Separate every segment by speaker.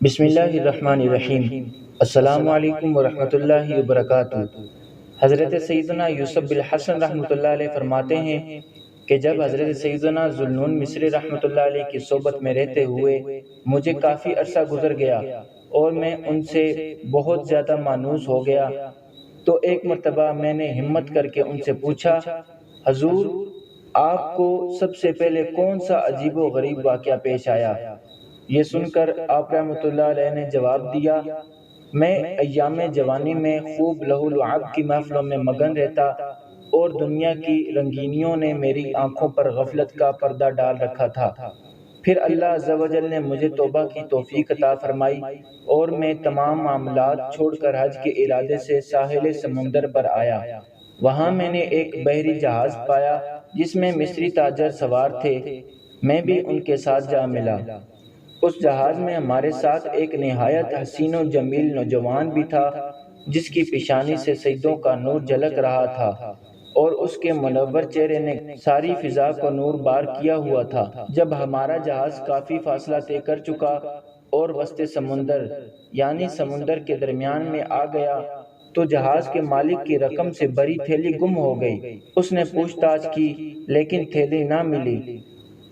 Speaker 1: بسم اللہ الرحمن الرحیم۔ السلام علیکم ورحمۃ اللہ وبرکاتہ۔ حضرت سیدنا یوسف بن حسن رحمۃ اللہ علیہ فرماتے ہیں کہ جب حضرت سیدنا ذوالنون مصری رحمۃ اللہ علیہ کی صحبت میں رہتے ہوئے مجھے کافی عرصہ گزر گیا اور میں ان سے بہت زیادہ مانوس ہو گیا، تو ایک مرتبہ میں نے ہمت کر کے ان سے پوچھا، حضور آپ کو سب سے پہلے کون سا عجیب و غریب واقعہ پیش آیا؟ یہ سن کر آپ رحمۃ اللہ علیہ نے جواب دیا، میں ایام جوانی میں خوب لہو لعب کی محفلوں میں مگن رہتا اور دنیا کی رنگینیوں نے میری آنکھوں پر غفلت کا پردہ ڈال رکھا تھا۔ پھر اللہ عز و جل نے مجھے توبہ کی توفیق عطا فرمائی اور میں تمام معاملات چھوڑ کر حج کے ارادے سے ساحل سمندر پر آیا۔ وہاں میں نے ایک بحری جہاز پایا جس میں مصری تاجر سوار تھے، میں بھی ان کے ساتھ جا ملا۔ اس جہاز میں ہمارے ساتھ ایک نہایت حسین و جمیل نوجوان بھی تھا جس کی پیشانی سے سجدوں کا نور جھلک رہا تھا اور اس کے منور چہرے نے ساری فضا کو نور بار کیا ہوا تھا۔ جب ہمارا جہاز کافی فاصلہ طے کر چکا اور وسط سمندر یعنی سمندر کے درمیان میں آ گیا تو جہاز کے مالک کی رقم سے بری تھیلی گم ہو گئی۔ اس نے پوچھ تاچھ کی لیکن تھیلی نہ ملی،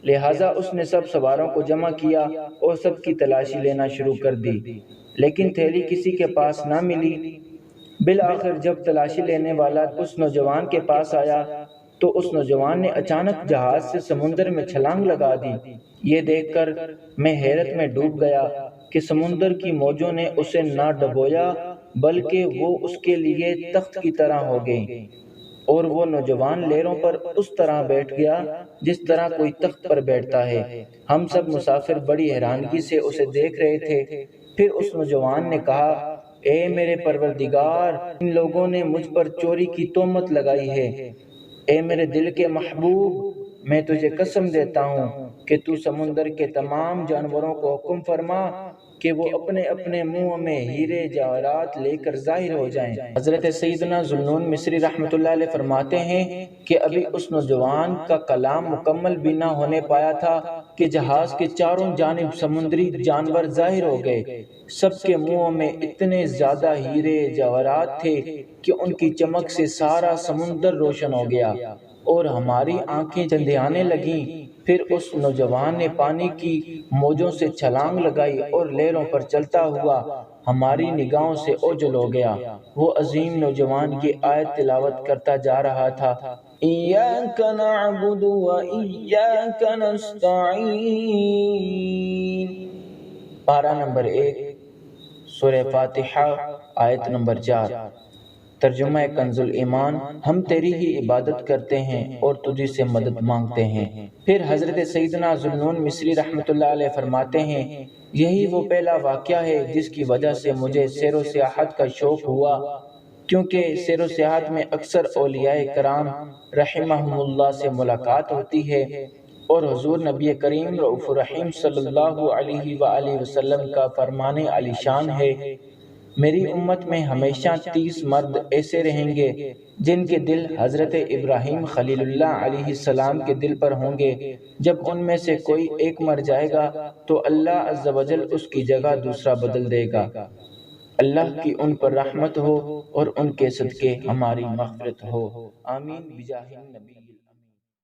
Speaker 1: لہٰذا اس نے سب سواروں کو جمع کیا اور سب کی تلاشی لینا شروع کر دی، لیکن تھیلی کسی کے پاس نہ ملی۔ بالآخر جب تلاشی لینے والا اس نوجوان کے پاس آیا تو اس نوجوان نے اچانک جہاز سے سمندر میں چھلانگ لگا دی۔ یہ دیکھ کر میں حیرت میں ڈوب گیا کہ سمندر کی موجوں نے اسے نہ ڈبویا بلکہ وہ اس کے لیے تخت کی طرح ہو گئی اور وہ نوجوان لہروں پر اس طرح بیٹھ گیا جس طرح کوئی تخت پر بیٹھتا ہے۔ ہم سب مسافر بڑی حیرانگی سے اسے دیکھ رہے تھے۔ پھر اس نوجوان نے کہا، اے میرے پروردگار، ان لوگوں نے مجھ پر چوری کی تہمت لگائی ہے۔ اے میرے دل کے محبوب، میں تجھے قسم دیتا ہوں کہ تو سمندر کے تمام جانوروں کو حکم فرما کہ وہ اپنے اپنے منہ میں ہیرے جواہرات لے کر ظاہر ہو جائیں۔ حضرت سیدنا ذوالنون مصری رحمۃ اللہ علیہ فرماتے ہیں کہ ابھی اس نوجوان کا کلام مکمل بھی نہ ہونے پایا تھا کہ جہاز کے چاروں جانب سمندری جانور ظاہر ہو گئے۔ سب کے منہوں میں اتنے زیادہ ہیرے جواہرات تھے کہ ان کی چمک سے سارا سمندر روشن ہو گیا اور ہماری آنکھیں چندیانے لگیں۔ پھر اس نوجوان نے پانی کی موجوں سے چھلانگ لگائی اور لہروں پر چلتا ہوا ہماری نگاہوں سے اوجھل ہو گیا۔ وہ عظیم نوجوان یہ آیت تلاوت کرتا جا رہا تھا، ایاک نعبد و ایاک نستعین۔ پارہ نمبر 1، سورہ فاتحہ، آیت نمبر 4۔ ترجمہ کنز الایمان، ہم تیری ہی عبادت کرتے ہیں اور تجھی سے مدد مانگتے ہیں۔ پھر حضرت سیدنا ذوالنون مصری رحمۃ اللہ علیہ فرماتے ہیں، یہی وہ پہلا واقعہ ہے جس کی وجہ سے مجھے سیر و سیاحت کا شوق ہوا، کیونکہ سیر و سیاحت میں اکثر اولیاء کرام رحمہم اللہ سے ملاقات ہوتی ہے اور حضور نبی کریم رؤوف الرحیم صلی اللہ علیہ وآلہ وسلم کا فرمان علی شان ہے، میری امت میں ہمیشہ 30 مرد ایسے رہیں گے جن کے دل حضرت ابراہیم خلیل اللہ علیہ السلام کے دل پر ہوں گے۔ جب ان میں سے کوئی ایک مر جائے گا تو اللہ عز و جل اس کی جگہ دوسرا بدل دے گا۔ اللہ کی ان پر رحمت ہو اور ان کے صدقے ہماری مغفرت ہو، آمین بجاہ النبی۔